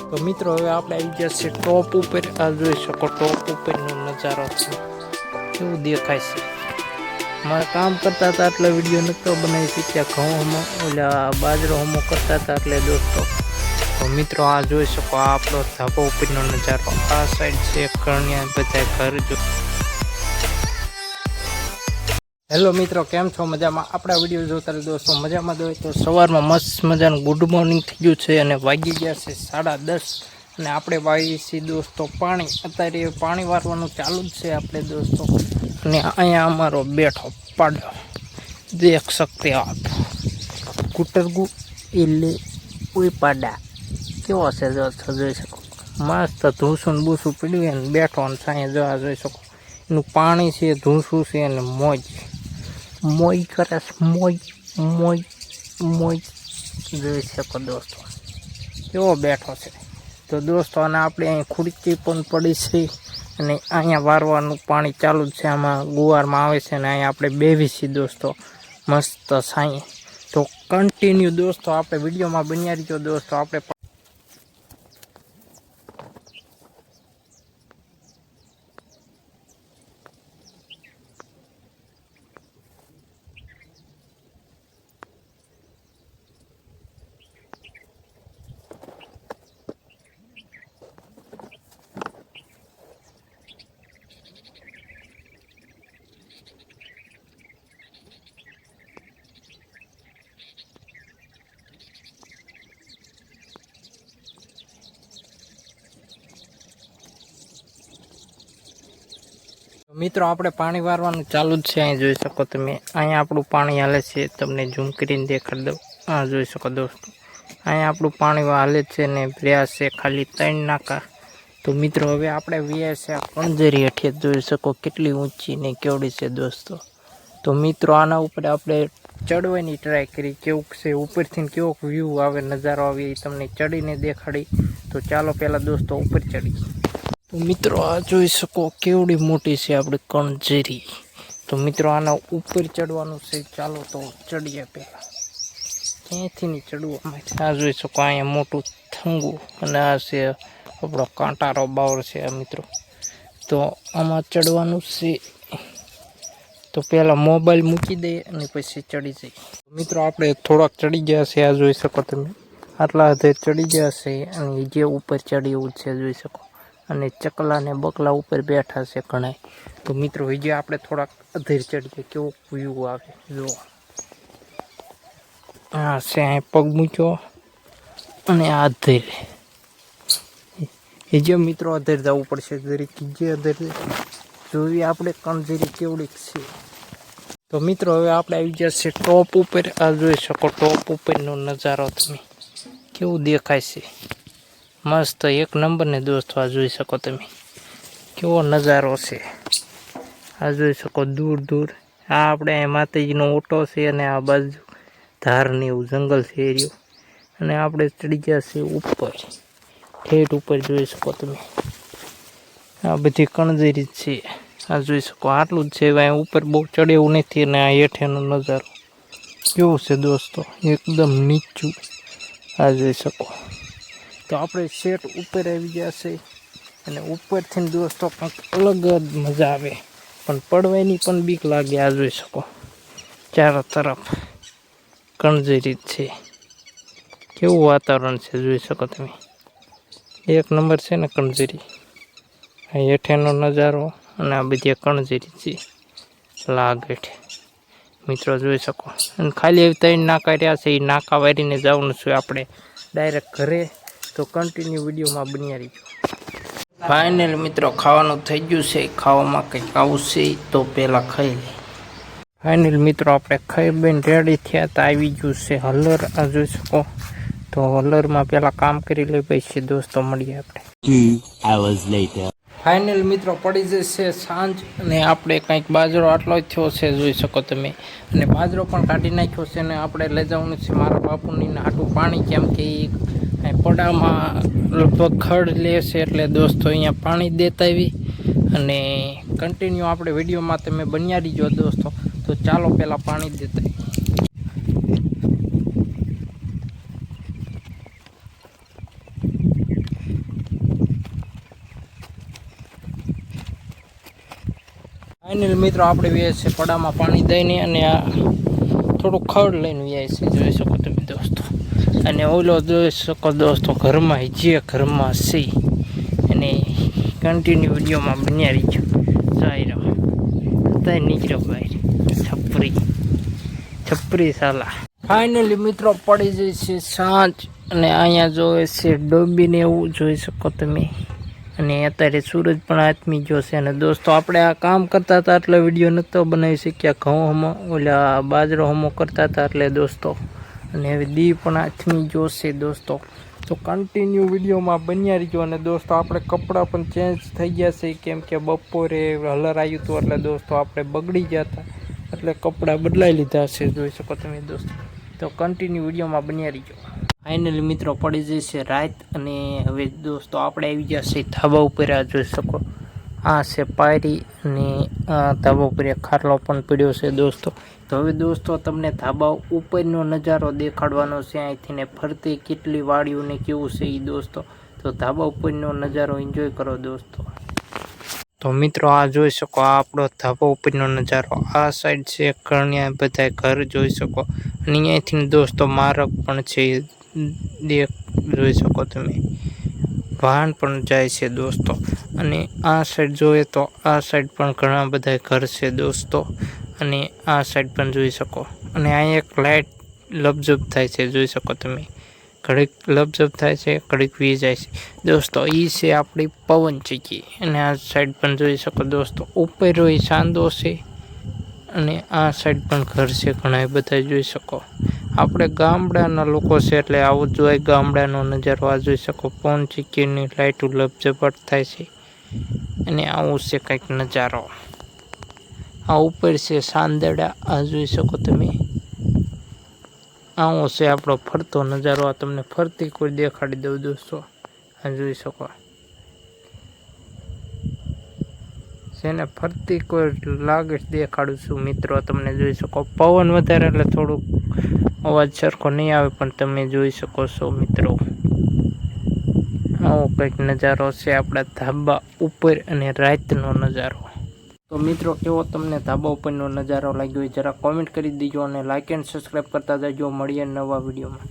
તો મિત્રો હવે આપણે આવી ગયા છે ટોપ ઉપર। આ જોઈ શકો ટોપ ઉપરનો નજારો છે, કેવું દેખાય છે। મારે કામ કરતા હતા એટલે વિડીયો નહોતો બનાવી શક્યા, ઘઉં ઓલા બાજરો હમો કરતા હતા એટલે દોસ્તો। તો મિત્રો આ જોઈ શકો આ આપણો ધાબા ઉપરનો નજારો। આ સાઈડ છે ઘણા બધા ઘર જો। હેલો મિત્રો, કેમ છો? મજામાં? આપણા વિડીયો જોતા દોસ્તો મજામાં હોય તો સવારમાં મસ્ત મજાનું ગુડ મોર્નિંગ થઈ ગયું છે અને વાગી ગયા છે 10:30 અને આપણે વાવીએ છીએ દોસ્તો પાણી। અત્યારે પાણી વારવાનું ચાલુ જ છે આપણે દોસ્તો। અને અહીંયા અમારો બેઠો પાડો દેખ શકતે આપ, કુટરગુ એટલે કોઈ પાડા કેવો છે દોસ્તો જોઈ શકો। મસ્ત ધૂસું બૂસું પીડ્યું ને બેઠો અને સાંજે જોવા જોઈ શકો એનું પાણી છે, ધૂસું છે અને મોજ મોજ કરે છે, મોજ મોજ મોજ જોઈ શકો દોસ્તો કેવો બેઠો છે। તો દોસ્તો અને આપણે અહીં ખુરચી પણ પડી છે અને અહીંયા વારવાનું પાણી ચાલુ જ છે, આમાં ગુવારમાં આવે છે અને અહીંયા આપણે બેવી છીએ દોસ્તો મસ્ત સાંઈ। તો કન્ટિન્યુ દોસ્તો આપણે વિડીયોમાં બન્યા રહીજો દોસ્તો। આપણે મિત્રો આપણે પાણી વારવાનું ચાલુ જ છે, અહીં જોઈ શકો તમે। અહીંયા આપણું પાણી હાલે છે, તમને ઝૂમ કરીને દેખાડી દઉં। આ જોઈ શકો દોસ્તો અહીંયા આપણું પાણી હાલે છે ને ભર્યા છે ખાલી 3 નાકા। તો મિત્રો હવે આપણે વ્યા છે આ કંજરી હેઠે જોઈ શકો કેટલી ઊંચી ને કેવડી છે દોસ્તો। તો મિત્રો આના ઉપર આપણે ચડવાની ટ્રાય કરી, કેવું છે ઉપરથી કેવો વ્યૂ આવે નજારો આવે એ તમને ચડીને દેખાડી। તો ચાલો પહેલાં દોસ્તો ઉપર ચડી। તો મિત્રો આ જોઈ શકો કેવડી મોટી છે આપણી કંજરી। તો મિત્રો આના ઉપર ચડવાનું છે, ચાલો તો ચડીએ પહેલાં। ક્યાંથી નહીં ચડવામાં આ જોઈ શકો અહીંયા મોટું થંગું અને આ છે આપણો કાંટારો બાવર છે આ મિત્રો। તો આમાં ચડવાનું છે, તો પહેલાં મોબાઈલ મૂકી દઈએ અને પછી ચડી જઈએ। મિત્રો આપણે થોડાક ચડી ગયા છે, આ જોઈ શકો તમે આટલા હદે ચડી ગયા છે અને જે ઉપર ચડી એવું છે જોઈ શકો। અને ચકલા ને બકલા ઉપર બેઠા છે ઘણા। તો મિત્રો હજી આપણે થોડાક અધેર ચડીએ, કેવો વ્યૂ આવે જો। હા છે અહીં પગ મૂક્યો અને આ અધેર હજી મિત્રો અધેર જવું પડશે જરીક, જે અધેર જોવી આપણે કંજરી કેવડી છે। તો મિત્રો હવે આપણે આવી ગયા છે ટોપ ઉપર। આ જોઈ શકો ટોપ ઉપરનો નજારો તમે કેવું દેખાય છે, મસ્ત એક નંબર ને દોસ્તો। આ જોઈ શકો તમે કેવો નજારો છે, આ જોઈ શકો દૂર દૂર આ આપણે માતાજીનો ઓટો છે અને આ બાજુ ધારની એવું જંગલ છે એરિયો। અને આપણે ચડી ગયા છે ઉપર, ઠેઠ ઉપર જોઈ શકો તમે આ બધી કણજરી છે। આ જોઈ શકો આટલું જ છે, અહીંયા ઉપર બહુ ચડે એવું નથી। અને આ હેઠેનો નજારો કેવો છે દોસ્તો એકદમ નીચું, આ જોઈ શકો। તો આપણે સેટ ઉપર આવી ગયા છે અને ઉપરથી દોસ્તો કંઈક અલગ જ મજા આવે, પણ પડવાની પણ બીક લાગે। આ જોઈ શકો ચારો તરફ કંજરી છે, કેવું વાતાવરણ છે જોઈ શકો તમે એક નંબર છે ને કંજરી। આ હેઠેનો નજારો અને આ બધી કંજરી છે લાગઠ મિત્રો જોઈ શકો। અને ખાલી એવી 3 નાકા રહ્યા છે, એ નાકા વારીને જવાનું છે આપણે ડાયરેક્ટ ઘરે। તો કન્ટિન્યુ વિડીયોમાં બન્યા રહીજો। ફાઇનલ મિત્રો ખાવાનું થઈ ગયું છે, ખાવામાં કંઈક આવશે તો પહેલાં ખાઈ લઈએ। ફાઇનલ મિત્રો આપણે ખાઈ બેન રેડી થયા તો આવી ગયું છે હલર। આ જોઈ શકો તો હલરમાં પહેલાં કામ કરી લઈ પછી દોસ્તો મળીએ આપણે 2 hours later। ફાઇનલ મિત્રો પડી જશે સાંજ અને આપણે કંઈક બાજરો આટલો જ થયો છે જોઈ શકો તમે। અને બાજરો પણ કાઢી નાખ્યો છે અને આપણે લઈ જવાનું છે મારા બાપુની હાટું પાણી, કેમ કે એ પડામાં લગભગ ખડ લે છે એટલે દોસ્તો અહીંયા પાણી દેતા આવી। અને કન્ટિન્યુ આપણે વિડીયોમાં તમે બન્યા રહીજો દોસ્તો। તો ચાલો પહેલાં પાણી દેતા ફાઇનલ મિત્રો આપણે વ્યાય છે પડામાં પાણી દઈને અને આ થોડું ખડ લઈને વ્યાય છે જોઈ શકો તમે દોસ્તો. અને ઓલો જોઈ શકો દોસ્તો ઘરમાં જે ઘરમાં છે અને કન્ટિન્યુ વિડીયોમાં બન્યા રહીજો. જાય રહ્યો અત્યારે નીકળ્યો બહાર છપરી સાલા. ફાઇનલી મિત્રો પડી જાય છે સાંજ અને અહીંયા જોવે છે ડોબીને એવું જોઈ શકો તમે. અને અત્યારે સૂરજ પણ આથમી ગયો છે. અને દોસ્તો આપણે આ કામ કરતા હતા એટલે વિડીયો નહોતો બનાવી શક્યા. ઘઉં હમો ઓલા બાજરો હમો કરતા હતા એટલે દોસ્તો. અને હવે દી પણ આથમી ગયો છે દોસ્તો. તો કન્ટિન્યુ વિડીયોમાં બન્યા રહીજો. અને દોસ્તો આપણે કપડાં પણ ચેન્જ થઈ ગયા છે કેમ કે બપોરે હલર આવ્યું હતું એટલે દોસ્તો આપણે બગડી ગયા હતા એટલે કપડાં બદલાઈ લીધા છે જોઈ શકો તમે દોસ્તો. તો કન્ટિન્યુ વિડીયોમાં બન્યા રહીજો. ફાઇનલી મિત્રો પડી જશે રાત અને હવે દોસ્તો આપણે આવી ગયા છે ધાબા ઉપર. આ જોઈ શકો આ છે પાયરી અને આ ધાબા ઉપર ખાટલો પણ પડ્યો છે દોસ્તો. તો હવે દોસ્તો તમને ધાબા ઉપરનો નજારો દેખાડવાનો છે અહીંથી ને ફરતી કેટલી વાડીઓ ને કેવું છે એ દોસ્તો. તો ધાબા ઉપરનો નજારો એન્જોય કરો દોસ્તો. તો મિત્રો આ જોઈ શકો આ આપણો ધાબા ઉપરનો નજારો. આ સાઈડ છે ઘણા બધા ઘર જોઈ શકો અને અહીંયાથી દોસ્તો માર્ગ પણ છે જોઈ શકો તમે. વાહન પણ જાય છે દોસ્તો. અને આ સાઈડ જોઈએ તો આ સાઈડ પણ ઘણા બધા ઘર છે દોસ્તો. અને આ સાઈડ પણ જોઈ શકો. અને અહીંયા એક લાઇટ લપઝપ થાય છે જોઈ શકો તમે. ઘડીક લપઝપ થાય છે ઘડીક વી જાય છે દોસ્તો. એ છે આપણી પવન ચીકી. અને આ સાઈડ પણ જોઈ શકો દોસ્તો ઉપર હોય ચાંદો છે. અને આ સાઈડ પણ ઘર છે ઘણા બધા જોઈ શકો. આપણે ગામડાના લોકો છે એટલે આવું જોઈએ ગામડાનો નજારો. આ જોઈ શકો પવન ચીકીની લાઇટો લપઝપટ થાય છે. અને આવું છે કંઈક નજારો. આ ઉપર છે સાંદડા આ જોઈ શકો તમે. આવો છે આપણો ફરતો નજારો. આ તમને ફરતી કોઈ દેખાડી દઉં દોસ્તો. આ જોઈ શકો જેને ફરતી કોઈ લાગે દેખાડું છું મિત્રો તમને જોઈ શકો. પવન વધારે એટલે થોડુંક અવાજ સરખો નહીં આવે પણ તમે જોઈ શકો છો મિત્રો. આવો કંઈક નજારો છે આપણા ધાબા ઉપર અને રાતનો નજારો. તો મિત્રો કેવો તમને ધાબા ઉપરનો નજારો લાગ્યો જરા કોમેન્ટ કરી દેજો અને લાઇક એન્ડ સબસ્ક્રાઈબ કરતા જજો. મળીએ નવા વિડીયોમાં.